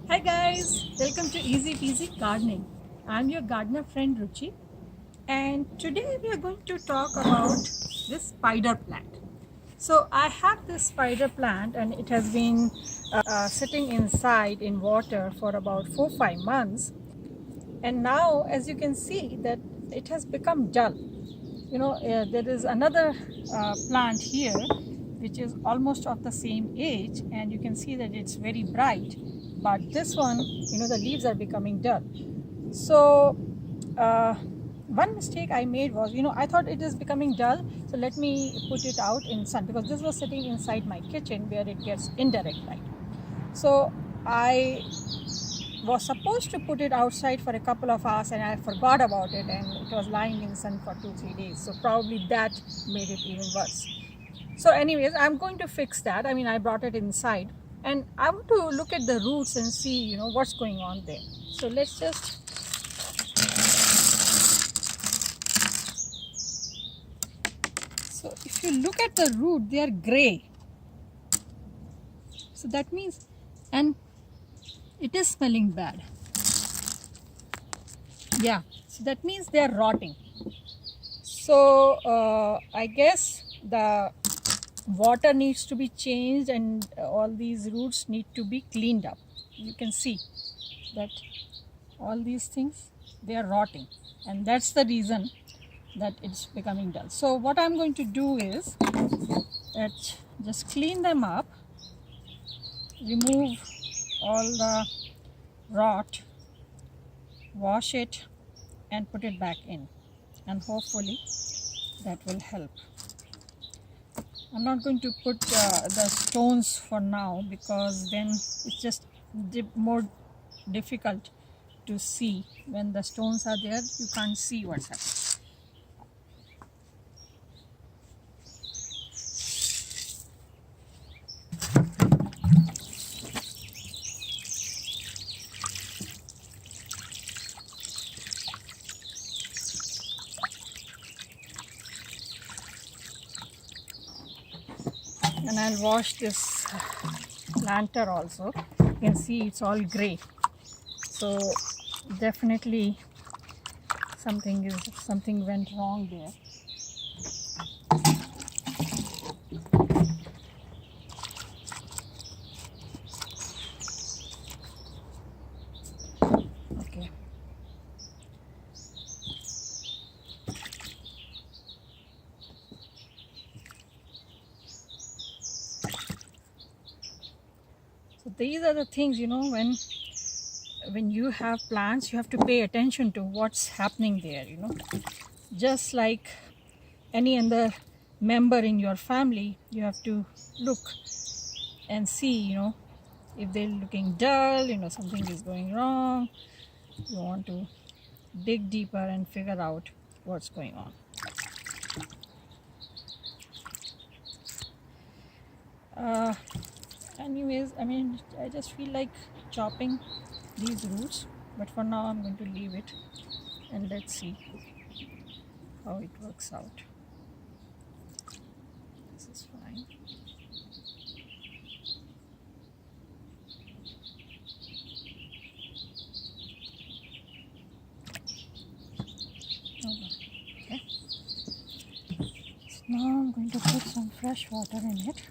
Hi guys, welcome to Easy Peasy Gardening. I'm your gardener friend Ruchi, and today we are going to talk about this spider plant. So I have this spider plant and it has been sitting inside in water for about 4-5 months, and now as you can see that it has become dull. There is another plant here which is almost of the same age, and you can see that it's very bright, but this one, the leaves are becoming dull. So uh, one mistake I made was, I thought it is becoming dull, so let me put it out in sun, because this was sitting inside my kitchen where it gets indirect light. So I was supposed to put it outside for a couple of hours and I forgot about it, and it was lying in the sun for 2-3 days, so probably that made it even worse. So anyways, I'm going to fix that. I mean, I brought it inside and I want to look at the roots and see what's going on there. So let's just so if you look at the root, they are gray, so that means, and it is smelling bad. Yeah, so that means they are rotting. So I guess the water needs to be changed and all these roots need to be cleaned up. You can see that all these things, they are rotting, and that's the reason that it's becoming dull. So what I'm going to do is that just clean them up, remove all the rot, wash it and put it back in, and hopefully that will help. I'm not going to put the stones for now, because then it's just more difficult to see. When the stones are there, you can't see what's happening. And I'll wash this planter also. You can see it's all gray, so definitely something went wrong there. Okay, so these are the things, when you have plants, you have to pay attention to what's happening there. Just like any other member in your family, you have to look and see, if they're looking dull, something is going wrong. You want to dig deeper and figure out what's going on. Anyways, I mean, I just feel like chopping these roots, but for now I'm going to leave it and let's see how it works out. This is fine. Okay. So now I'm going to put some fresh water in it,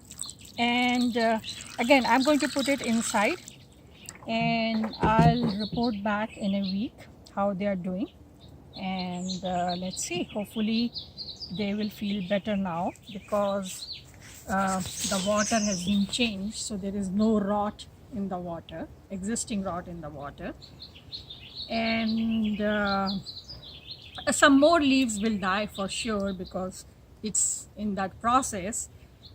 and again I'm going to put it inside, and I'll report back in a week how they are doing, and let's see, hopefully they will feel better now, because the water has been changed, so there is no rot in the water, existing rot in the water, and some more leaves will die for sure because it's in that process,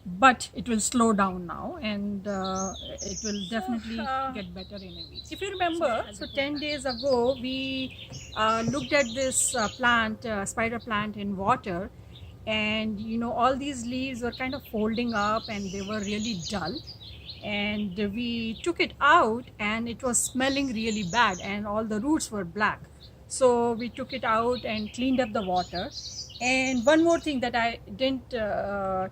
but it will slow down now, and it will definitely get better in a week. If you remember, so 10 days ago we looked at this spider plant in water, and all these leaves were kind of folding up and they were really dull, and we took it out and it was smelling really bad and all the roots were black. So we took it out and cleaned up the water. And one more thing that I didn't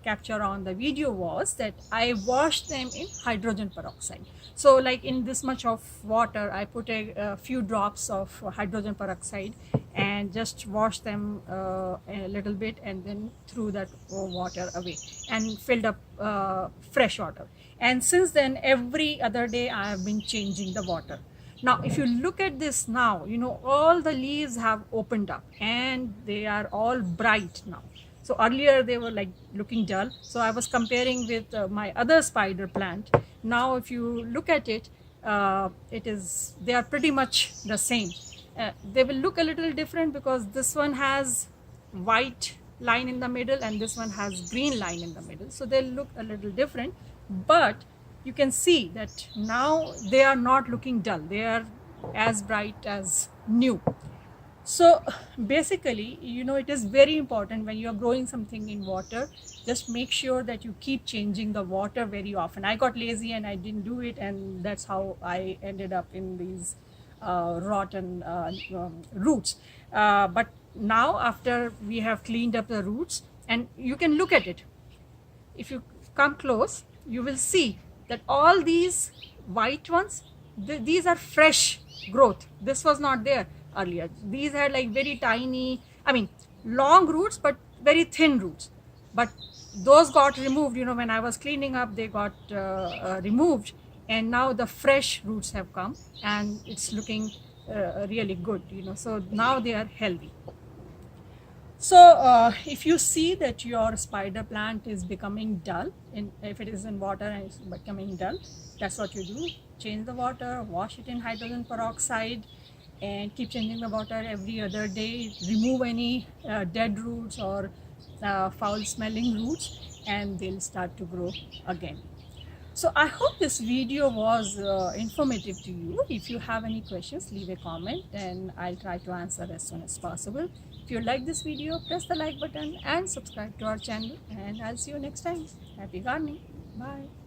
capture on the video was that I washed them in hydrogen peroxide. So like in this much of water, I put a few drops of hydrogen peroxide and just wash them a little bit, and then threw that water away and filled up fresh water. And since then, every other day I have been changing the water. Now if you look at this now, you know, all the leaves have opened up and they are all bright now. So earlier they were like looking dull. So I was comparing with my other spider plant. Now if you look at it, they are pretty much the same. They will look a little different because this one has white line in the middle and this one has green line in the middle. So they'll look a little different, but you can see that now they are not looking dull. They are as bright as new. So basically, you know, it is very important when you are growing something in water, just make sure that you keep changing the water very often. I got lazy and I didn't do it, and that's how I ended up in these rotten roots. But now after we have cleaned up the roots, and you can look at it, if you come close, you will see that all these white ones, these are fresh growth. This was not there earlier. These had like very tiny, I mean, long roots, but very thin roots. But those got removed, you know, when I was cleaning up, they got removed. And now the fresh roots have come and it's looking really good, you know. So now they are healthy. So if you see that your spider plant is becoming dull, if it is in water and it's becoming dull, that's what you do. Change the water, wash it in hydrogen peroxide, and keep changing the water every other day. Remove any dead roots or foul smelling roots, and they'll start to grow again. So I hope this video was informative to you. If you have any questions, leave a comment and I'll try to answer as soon as possible. If you like this video, press the like button and subscribe to our channel, and I'll see you next time. Happy gardening. Bye.